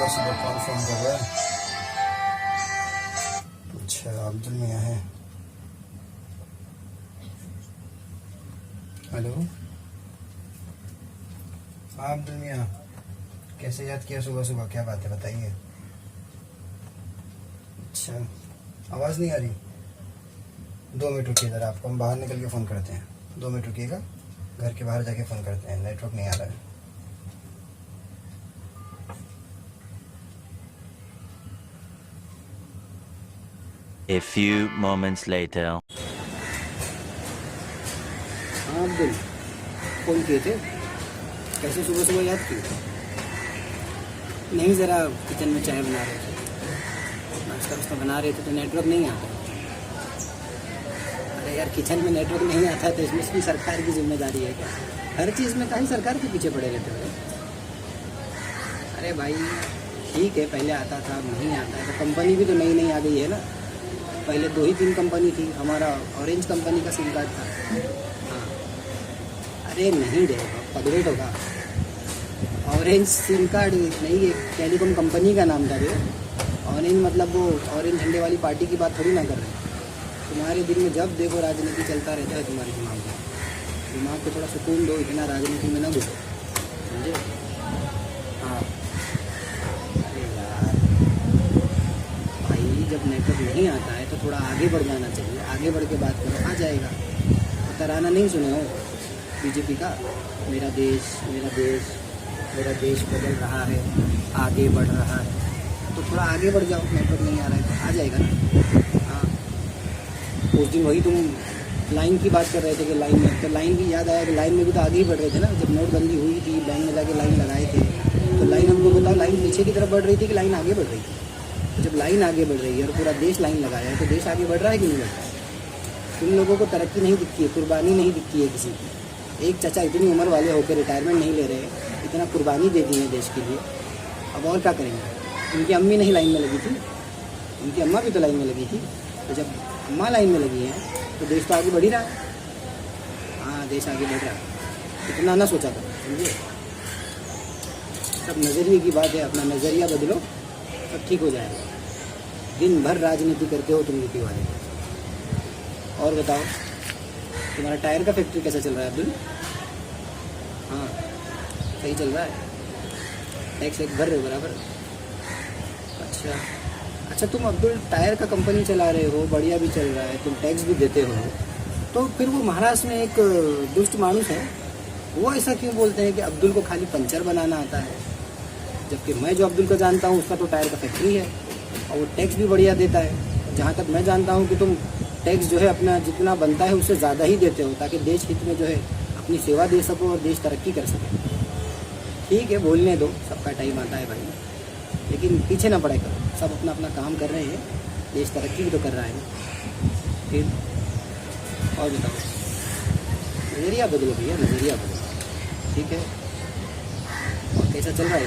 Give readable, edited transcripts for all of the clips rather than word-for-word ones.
सुबह सुबह कौन फोन कर रहा है? अच्छा, अब्दुल मियाँ है। हेलो, हाँ अब्दुल मियाँ, कैसे याद किया सुबह सुबह? क्या बात है, बताइए। अच्छा, आवाज़ नहीं आ रही? 2 मिनट रुकिए ज़रा, आपको हम बाहर निकल के फ़ोन करते हैं। 2 मिनट रुकिएगा, घर के बाहर जाके फ़ोन करते हैं, नेटवर्क नहीं आ रहा है। A few moments later. हाँ अब्दुल, फ़ोन किए थे? कैसे सुबह सुबह याद की? नहीं, ज़रा किचन में चाय बना रहे थे, नाश्ता वास्ता बना रहे थे तो नेटवर्क नहीं आता। अरे यार, किचन में नेटवर्क नहीं आता तो इसमें भी सरकार की जिम्मेदारी है क्या? हर चीज़ में कहीं सरकार के पीछे पड़े रहते हो। अरे भाई ठीक है, पहले आता था, नहीं आता है तो कंपनी भी तो नई नई आ गई है ना। पहले 2 ही 3 कंपनी थी, हमारा ऑरेंज कंपनी का सिम कार्ड था। हाँ, अरे नहीं रे, अपग्रेड होगा। ऑरेंज सिम कार्ड नहीं, ये टेलीकॉम कंपनी का नाम था रे। ऑरेंज मतलब वो ऑरेंज झंडे वाली पार्टी की बात थोड़ी ना कर रहे हैं। तुम्हारे दिल में जब देखो राजनीति चलता रहता है तुम्हारे दिमाग में। दिमाग को थोड़ा सुकून दो, इतना राजनीति में ना घुसो, समझे? हाँ, अरे यार भाई, जब नेटवर्क नहीं आता है तो थोड़ा आगे बढ़ जाना चाहिए। आगे बढ़ के बात करो, आ जाएगा। तो तराना नहीं सुने हो बीजेपी का? मेरा देश मेरा देश, मेरा देश बदल रहा है, आगे बढ़ रहा है। तो थोड़ा आगे बढ़ जाओ, नेटवर्क नहीं आ रहा है तो आ जाएगा ना। हाँ, उस दिन वही तुम लाइन की बात कर रहे थे कि लाइन में, तो लाइन भी याद आया कि लाइन में भी तो आगे ही बढ़ रहे थे ना। जब नोटबंदी हुई थी, बैंक में जाके लाइन लगाए थे, तो लाइन हमको बताओ, लाइन पीछे की तरफ बढ़ रही थी कि लाइन आगे बढ़ रही थी? तो जब लाइन आगे बढ़ रही है और पूरा देश लाइन लगाया है तो देश आगे बढ़ रहा है कि नहीं बढ़ रहा है? तुम लोगों को तरक्की नहीं दिखती है, कुर्बानी नहीं दिखती है किसी की। एक चाचा इतनी उम्र वाले होकर रिटायरमेंट नहीं ले रहे, इतना कुर्बानी दे दी है देश के लिए, अब और क्या करेंगे? उनकी अम्मी नहीं लाइन में लगी थी, उनकी अम्मा भी तो लाइन में लगी थी। तो जब अम्मा लाइन में लगी है तो देश तो आगे बढ़ ही रहा है। हाँ, देश आगे बढ़ रहा है, इतना ना सोचा करो, समझे? सब नज़रिए की बात है, अपना नज़रिया बदलो, सब ठीक हो जाएगा। दिन भर राजनीति करते हो तुम यूपी वाले। और बताओ, तुम्हारा टायर का फैक्ट्री कैसा चल रहा है अब्दुल? हाँ, सही चल रहा है? टैक्स एक भर रहे हो बराबर? अच्छा अच्छा, तुम अब्दुल टायर का कंपनी चला रहे हो, बढ़िया भी चल रहा है, तुम टैक्स भी देते हो, तो फिर वो महाराष्ट्र में एक दुष्ट मानुस है, वो ऐसा क्यों बोलते हैं कि अब्दुल को खाली पंचर बनाना आता है? जबकि मैं जो अब्दुल को जानता हूँ उसका तो टायर का फैक्ट्री है और वो टैक्स भी बढ़िया देता है। जहाँ तक मैं जानता हूँ कि तुम टैक्स जो है अपना जितना बनता है उससे ज़्यादा ही देते हो, ताकि देश हित में जो है अपनी सेवा दे सको और देश तरक्की कर सके। ठीक है, बोलने दो, सबका टाइम आता है भाई, लेकिन पीछे ना पड़े करो। सब अपना अपना काम कर रहे हैं, देश तरक्की भी तो कर रहा है। फिर और बताओ, नज़रिया बदलो भैया, नज़रिया बदलो, ठीक है? और कैसा चल रहा है?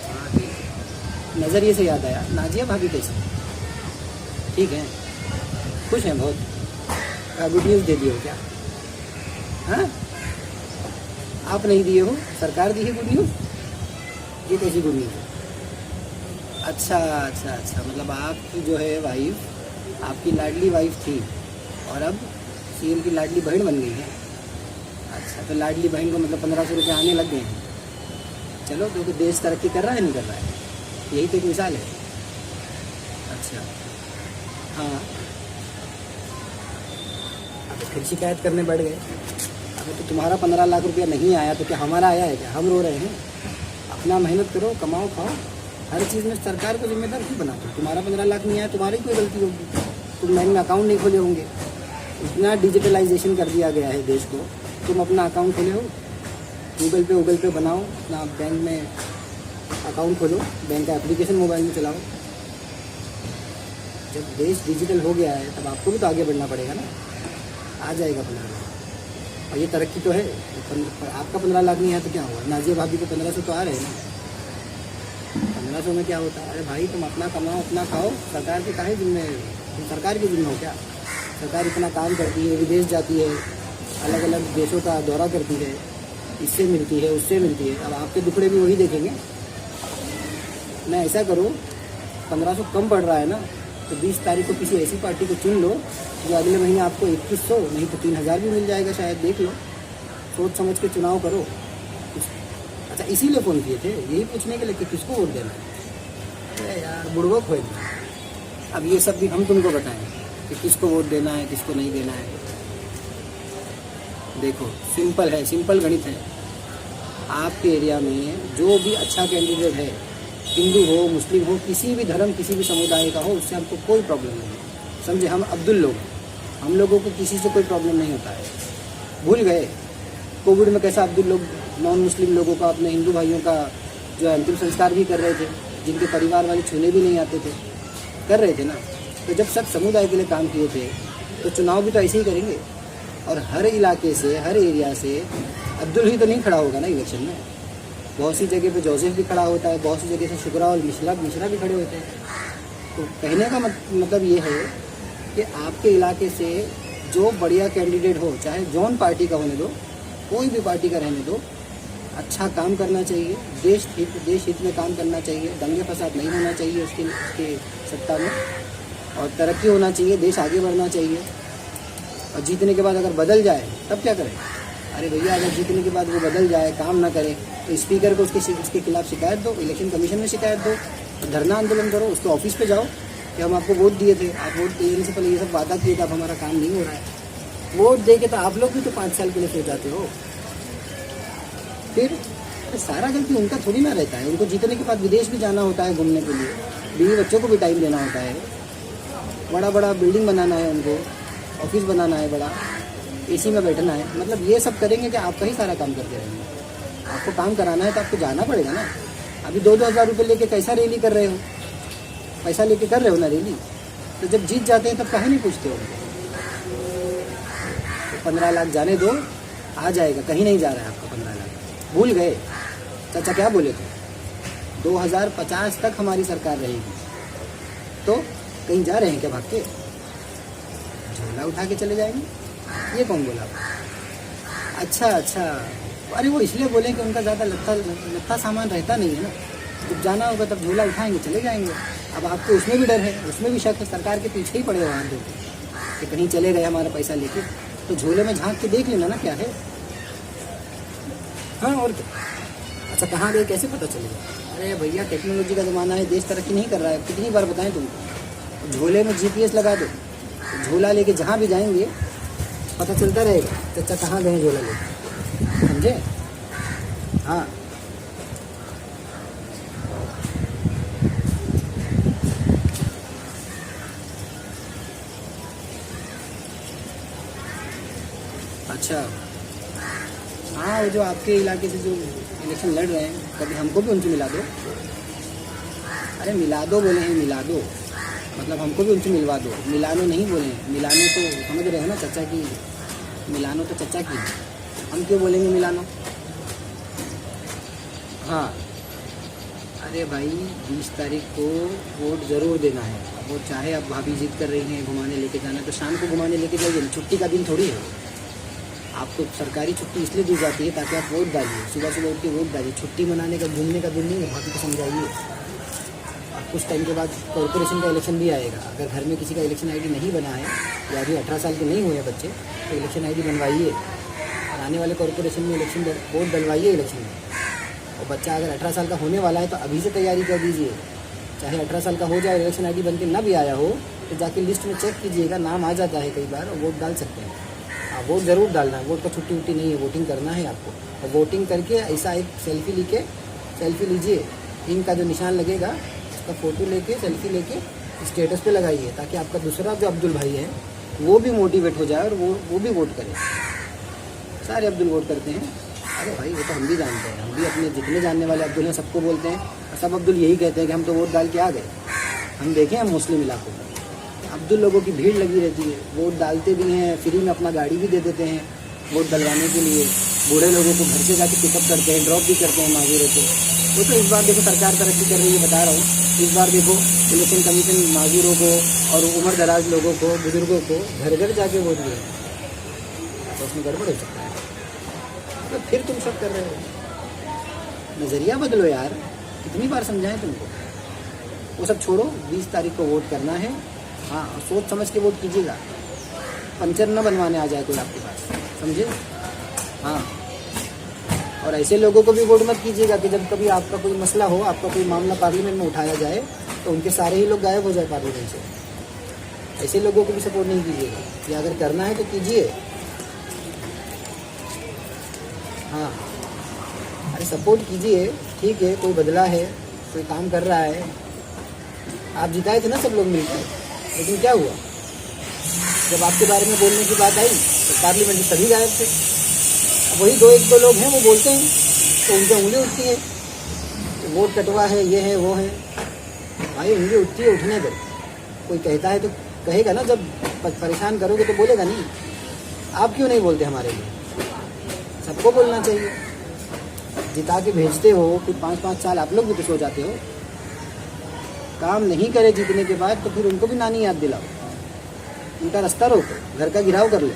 हाँ ठीक है। नज़रिए से याद आया, नाजिया भाभी कैसे? ठीक है, खुश हैं बहुत? गुड न्यूज़ दे दिए हो क्या? हाँ, आप नहीं दिए हो, सरकार दी है गुड न्यूज़। ये कैसी गुड न्यूज़ है? अच्छा अच्छा अच्छा, मतलब आपकी जो है वाइफ, आपकी लाडली वाइफ थी और अब सीएम की लाडली बहन बन गई है। अच्छा, तो लाडली बहन को मतलब 1500 रुपये आने लग गए हैं। चलो, क्योंकि देश तरक्की कर रहा है नहीं कर रहा है, यही तो एक मिसाल है। अच्छा हाँ, अब फिर शिकायत करने बैठ गए। अगर तो तुम्हारा 15 लाख रुपया नहीं आया तो क्या हमारा आया है क्या? हम रो रहे हैं? अपना मेहनत करो, कमाओ खाओ, हर चीज़ में सरकार को जिम्मेदार क्यों बनाते हो? तुम्हारा 15 लाख नहीं आया, तुम्हारी कोई गलती होगी, तुम बैंक में अकाउंट नहीं खोले होंगे। इतना डिजिटलाइजेशन कर दिया गया है देश को, तुम अपना अकाउंट खोले हो? गूगल पे बनाओ, अपना बैंक में अकाउंट खोलो, बैंक का एप्लीकेशन मोबाइल में चलाओ। जब देश डिजिटल हो गया है तब आपको भी तो आगे बढ़ना पड़ेगा ना। आ जाएगा 15 लाख, और ये तरक्की तो है। आपका 15 लाख नहीं आया तो क्या हुआ? नाजिया भाभी को 1500 तो आ रहे हैं ना। 1500 में क्या होता है? अरे भाई, तुम अपना कमाओ, अपना खाओ, सरकार के काहे जिम्मे? तुम सरकार के जिम्मे हो क्या? सरकार इतना काम करती है, विदेश जाती है, अलग अलग देशों का दौरा करती है, इससे मिलती है, उससे मिलती है। अब आपके दुखड़े भी वही देखेंगे, मैं ऐसा करो, 1500 कम पड़ रहा है ना, तो 20 तारीख को किसी ऐसी पार्टी को चुन लो जो अगले महीने आपको 2100 नहीं तो 3000 भी मिल जाएगा शायद, देख लो, सोच समझ के चुनाव करो। अच्छा, इसीलिए फ़ोन किए थे, यही पूछने के लिए कि किसको वोट देना है। अरे यार बुड़बक हो एकदम। अब ये सब भी हम तुमको बताएं कि किसको वोट देना है, किसको नहीं देना है। देखो सिंपल है, सिंपल गणित है। आपके एरिया में जो भी अच्छा कैंडिडेट है, हिंदू हो, मुस्लिम हो, किसी भी धर्म, किसी भी समुदाय का हो, उससे हमको कोई प्रॉब्लम नहीं है। समझे, हम अब्दुल लोग, हम लोगों को किसी से कोई प्रॉब्लम नहीं होता है। भूल गए कोविड में कैसा अब्दुल लोग नॉन मुस्लिम लोगों का, अपने हिंदू भाइयों का जो है अंतिम संस्कार भी कर रहे थे, जिनके परिवार वाले छूने भी नहीं आते थे, कर रहे थे ना। तो जब सब समुदाय के लिए काम किए थे तो चुनाव भी तो ऐसे ही करेंगे। और हर इलाके से, हर एरिया से अब्दुल ही तो नहीं खड़ा होगा ना इलेक्शन में। बहुत सी जगह पे जोसेफ भी खड़ा होता है, बहुत सी जगह से शुक्रा और मिश्रा भी खड़े होते हैं। तो कहने का मतलब ये है कि आपके इलाके से जो बढ़िया कैंडिडेट हो, चाहे जौन पार्टी का होने दो, कोई भी पार्टी का रहने दो, अच्छा काम करना चाहिए, देश हित में काम करना चाहिए, दंगे फसाद नहीं होना चाहिए उसके सत्ता में, और तरक्की होना चाहिए, देश आगे बढ़ना चाहिए। और जीतने के बाद अगर बदल जाए तब क्या करें? अरे भैया, अगर जीतने के बाद वो बदल जाए, काम ना करे, तो स्पीकर को उसके खिलाफ शिकायत दो, इलेक्शन कमीशन में शिकायत दो, धरना आंदोलन करो, उसके ऑफिस पे जाओ कि हम आपको वोट दिए थे, आप वोट देने से पहले ये सब वादा किए थे, अब हमारा काम नहीं हो रहा है। वोट दे के तो आप लोग भी तो 5 साल के लिए सो जाते हो। फिर सारा गलती उनका थोड़ी ना रहता है। उनको जीतने के बाद विदेश भी जाना होता है घूमने के लिए, बीवी बच्चों को भी टाइम देना होता है, बड़ा बड़ा बिल्डिंग बनाना है उनको, ऑफिस बनाना है, बड़ा एसी में बैठना है। मतलब ये सब करेंगे कि आपका ही सारा काम करते रहेंगे। आपको काम कराना है तो आपको जाना पड़ेगा ना। अभी 2-2 हज़ार रुपये लेके कैसा रैली कर रहे हो? पैसा लेके कर रहे हो ना रैली, तो जब जीत जाते हैं तब काहे नहीं पूछते हो? तो 15 लाख जाने दो, आ जाएगा, कहीं नहीं जा रहा है आपका 15 लाख। भूल गए चाचा क्या बोले थे? 2050 तक हमारी सरकार रहेगी। तो कहीं जा रहे हैं क्या भाग के? झोला उठा के चले जाएंगे? ये कौन बोला? अच्छा, अरे वो इसलिए बोले कि उनका ज़्यादा लत्ता सामान रहता नहीं है ना, जब जाना होगा तब झोला उठाएंगे चले जाएंगे। अब आपको उसमें भी डर है, उसमें भी शक है, सरकार के पीछे ही पड़े हो हाथ धोके कि कहीं चले गए हमारा पैसा लेके। तो झोले में झांक के देख लेना ना क्या है। हाँ और क्या? अच्छा, कहाँ गए कैसे पता चलेगा? अरे भैया, टेक्नोलॉजी का ज़माना है, देश तरक्की नहीं कर रहा है। कितनी बार बताएं तुमको? झोले में GPS लगा दो, झोला लेके जहाँ भी जाएंगे पता चलता रहेगा चाचा कहाँ गए झोला लेके। समझे? हाँ, अच्छा, हाँ, वो जो आपके इलाके से जो इलेक्शन लड़ रहे हैं, कभी हमको भी उनसे मिला दो। अरे मिला दो बोले हैं, मिला दो मतलब हमको भी उनसे मिलवा दो। मिलानो नहीं बोले हैं, मिलानो तो समझ रहे हो ना चचा की, मिलानो तो चचा की, हम क्यों बोलेंगे मिलानो? हाँ, अरे भाई 20 तारीख को वोट ज़रूर देना है। वो चाहे अब भाभी जिद कर रही हैं घुमाने लेके जाना, तो शाम को घुमाने लेके जाइए, छुट्टी का दिन थोड़ी है। आपको सरकारी छुट्टी इसलिए दी जाती है ताकि आप वोट डालिए, सुबह सुबह उठ के वोट डालिए। छुट्टी मनाने का, घूमने का दिन नहीं है। भाभी को समझाइए। कुछ टाइम के बाद कॉर्पोरेशन का इलेक्शन भी आएगा। अगर घर में किसी का इलेक्शन ID नहीं बना है या अभी 18 साल के नहीं हुए हैं बच्चे, तो इलेक्शन ID बनवाइए और आने वाले कॉर्पोरेशन में इलेक्शन वोट डलवाइए इलेक्शन में। और बच्चा अगर 18 साल का होने वाला है तो अभी से तैयारी कर दीजिए। चाहे 18 साल का हो जाए, इलेक्शन ID बन के ना भी आया हो, तो जाके लिस्ट में चेक कीजिएगा, नाम आ जाता है कई बार, और वोट डाल सकते हैं। हाँ, वोट ज़रूर डालना है। वोट का छुट्टी उट्टी नहीं है, वोटिंग करना है आपको। और वोटिंग करके ऐसा एक सेल्फी लीजिए, इनका का जो निशान लगेगा उसका फ़ोटो लेके, सेल्फी लेके स्टेटस पे लगाइए, ताकि आपका दूसरा जो अब्दुल भाई है वो भी मोटिवेट हो जाए और वो भी वोट करे। सारे अब्दुल वोट करते हैं। अरे भाई, वो तो हम भी जानते हैं, हम भी अपने जितने जानने वाले अब्दुल हैं सबको बोलते हैं, और सब अब्दुल यही कहते हैं कि हम तो वोट डाल के आ गए। हम देखें हम मुस्लिम इलाकों में अब्दुल लोगों की भीड़ लगी रहती है, वोट डालते भी हैं, फ्री में अपना गाड़ी भी दे देते हैं वोट डलवाने के लिए। बूढ़े लोगों को घर से जाके पिकअप करते हैं, ड्रॉप भी करते हैं माजूरों को। वो तो इस बार देखो सरकार तरक्की कर रही है, बता रहा हूँ। इस बार देखो इलेक्शन कमीशन माजूरों को और उम्र दराज लोगों को, बुजुर्गों को घर घर जाके वोट दिए। तो उसमें गड़बड़ हो सकता है। तो फिर तुम सब कर रहे हो। नज़रिया बदलो यार, कितनी बार समझाएं तुमको। वो सब छोड़ो, 20 तारीख को वोट करना है। हाँ, और सोच समझ के वोट कीजिएगा, पंचर न बनवाने आ जाए कोई आपके पास, समझे? हाँ, और ऐसे लोगों को भी वोट मत कीजिएगा कि जब कभी आपका कोई मसला हो, आपका कोई मामला पार्लियामेंट में उठाया जाए तो उनके सारे ही लोग गायब हो जाए पार्लियामेंट से। ऐसे लोगों को भी सपोर्ट नहीं कीजिएगा, कि अगर करना है तो कीजिए। हाँ, अरे सपोर्ट कीजिए, ठीक है, कोई बदला है, कोई काम कर रहा है। आप जिताए थे ना सब लोग मिलकर, लेकिन क्या हुआ? जब आपके बारे में बोलने की बात आई तो पार्लियामेंट में सभी गायब थे। अब वही 2-1 लोग हैं, वो बोलते हैं तो उनकी उंगली उठती है, तो वोट कटवा है, ये है, वो है। भाई उंगली उठती है, उठने दो। कोई कहता है तो कहेगा ना, जब परेशान करोगे तो बोलेगा नहीं। आप क्यों नहीं बोलते हमारे लिए? सबको बोलना चाहिए। जिता के भेजते हो, फिर 5-5 साल आप लोग भी तो सो जाते हो। काम नहीं करे जीतने के बाद तो फिर उनको भी नानी याद दिलाओ, उनका रास्ता रोको, घर का गिराव कर लो,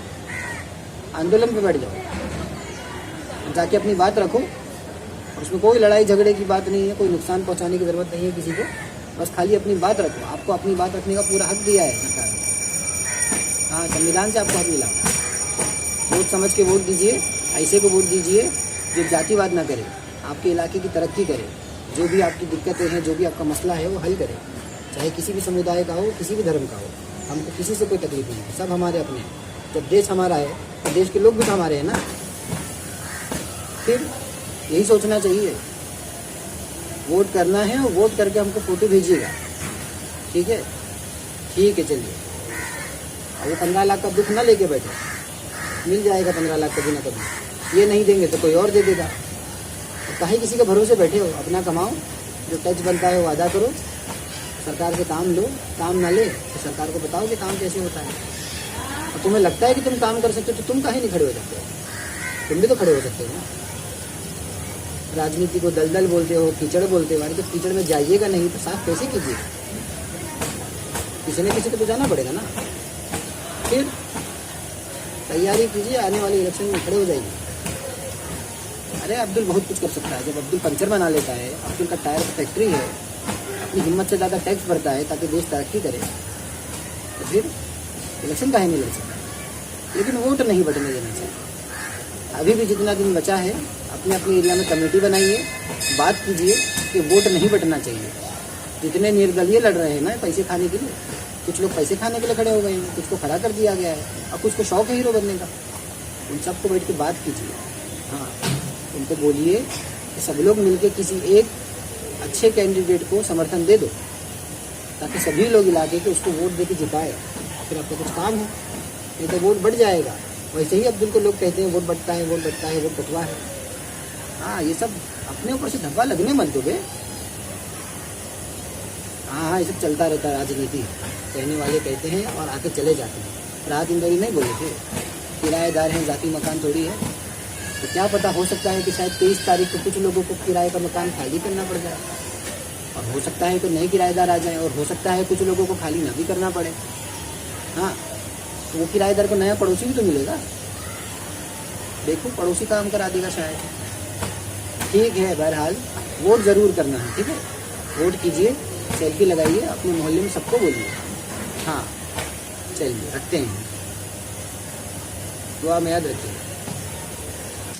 आंदोलन पे बैठ जाओ, जाके अपनी बात रखो। उसमें कोई लड़ाई झगड़े की बात नहीं है, कोई नुकसान पहुंचाने की ज़रूरत नहीं है किसी को, बस खाली अपनी बात रखो। आपको अपनी बात रखने का पूरा हक दिया है सरकार ने। हाँ, संविधान से आपको हक मिला। सोच समझ के वोट दीजिए, ऐसे को वोट दीजिए जो जातिवाद ना करे, आपके इलाके की तरक्की करे, जो भी आपकी दिक्कतें हैं, जो भी आपका मसला है वो हल करे, चाहे किसी भी समुदाय का हो, किसी भी धर्म का हो। हमको किसी से कोई तकलीफ नहीं है, सब हमारे अपने हैं। जब देश हमारा है तो देश के लोग भी तो हमारे हैं ना। फिर यही सोचना चाहिए, वोट करना है और वोट करके हमको फ़ोटो भेजिएगा, ठीक है? ठीक है, चलिए। अब ये 15 लाख का दुख ना लेके बैठे, मिल जाएगा 15 लाख कभी ना कभी। ये नहीं देंगे तो कोई और दे देगा। काहे किसी के भरोसे बैठे हो? अपना कमाओ, जो टैक्स बनता है वो अदा करो, सरकार से काम लो। काम ना ले तो सरकार को बताओ कि काम कैसे होता है। और तुम्हें लगता है कि तुम काम कर सकते हो तो तुम काहे नहीं खड़े हो जाते हो? तुम भी तो खड़े हो सकते हो ना। राजनीति को दलदल बोलते हो, कीचड़ बोलते हो। अरे तो कीचड़ में जाइएगा नहीं तो साफ कैसे कीजिए? किसी न किसी को तो जाना पड़ेगा ना। फिर तैयारी कीजिए, आने वाले इलेक्शन में खड़े हो जाइए। अरे अब्दुल बहुत कुछ कर सकता है। जब अब्दुल पंचर बना लेता है, अब्दुल का टायर फैक्ट्री है, अपनी हिम्मत से ज़्यादा टैक्स भरता है ताकि देश तरक्की करे, तो फिर इलेक्शन काहे नहीं लड़ सकता? लेकिन वोट नहीं बटने देना चाहिए। अभी भी जितना दिन बचा है, अपने अपने एरिया में कमेटी बनाइए, बात कीजिए कि वोट नहीं बटना चाहिए। जितने निर्दलीय लड़ रहे हैं ना पैसे खाने के लिए, कुछ लोग पैसे खाने के लिए खड़े हो गए हैं, कुछ को खड़ा कर दिया गया है और कुछ को शौक है हीरो बनने का। उन सबको बैठ के बात कीजिए। हाँ, उनको बोलिए कि सब लोग मिलकर किसी एक अच्छे कैंडिडेट को समर्थन दे दो, ताकि सभी लोग इलाके के उसको वोट दे के जिताए। फिर आपका कुछ काम हो, नहीं तो वोट बढ़ जाएगा। वैसे ही अब्दुल को लोग कहते हैं वोट बढ़ता है, वोट बढ़ता है, वोट कटवा है। हाँ, ये सब अपने ऊपर से धब्बा लगने मत दो बे। हाँ, ये सब चलता रहता है राजनीति। कहने वाले कहते हैं और आके चले जाते हैं। राहत इंदौरी नहीं बोले थे, किराएदार हैं, जाति मकान थोड़ी है। तो क्या पता, हो सकता है कि शायद 23 तारीख को कुछ लोगों को किराए का मकान खाली करना पड़ जाए, और हो सकता है कि नए किराएदार आ जाएं, और हो सकता है कुछ लोगों को खाली ना भी करना पड़े। हाँ, तो वो किराएदार को नया पड़ोसी भी तो मिलेगा। देखो, पड़ोसी काम करा देगा शायद। ठीक है, बहरहाल वोट ज़रूर करना है, ठीक है? वोट कीजिए, सेल्फी लगाइए, अपने मोहल्ले में सबको बोलिए। हाँ, चलिए रखते हैं, दुआ में याद रखिए।